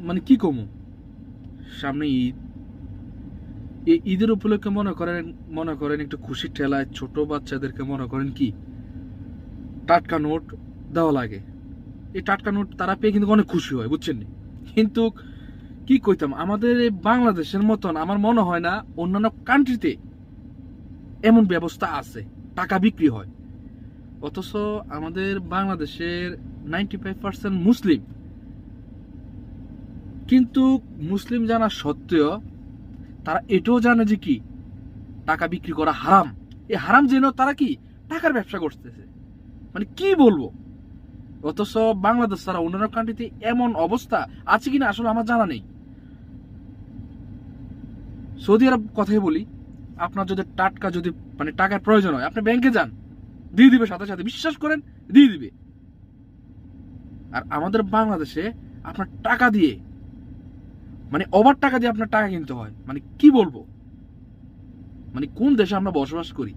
মানে কি কমু, সামনে ঈদ। এই ঈদের উপলক্ষে মনে করেন একটু খুশির ঠেলায় ছোট বাচ্চাদেরকে মনে করেন কি টাটকা নোট দেওয়া লাগে। এই টাটকা নোট তারা পেয়ে কিন্তু অনেক খুশি হয়, বুঝছেন নি? কিন্তু কি কইতাম, আমাদের এই বাংলাদেশের মতন আমার মনে হয় না অন্যান্য কান্ট্রিতে এমন ব্যবস্থা আছে, টাকা বিক্রি হয়। অথচ আমাদের বাংলাদেশের 95% মুসলিম, কিন্তু মুসলিম জানা সত্ত্বেও তারা এটাও জানে যে কি টাকা বিক্রি করা হারাম। এই হারাম জেনেও তারা কি টাকার ব্যবসা করতেছে, মানে কি বলবো। অথচ বাংলাদেশ ছাড়া অন্যান্য কান্ট্রিতে এমন অবস্থা আছে কিনা আসলে আমার জানা নেই। সৌদি আরব কথাই বলি, আপনার যদি টাটকা যদি মানে টাকার প্রয়োজন হয়, আপনি ব্যাংকে যান, দিয়ে দিবে সাথে সাথে, বিশ্বাস করেন, দিয়ে দিবে। আর আমাদের বাংলাদেশে আপনার টাকা দিয়ে মানে ওভার টাকা দিয়ে আপনার টাকা কিনতে হয়, মানে কি বলবো, মানে কোন দেশে আমরা বসবাস করি।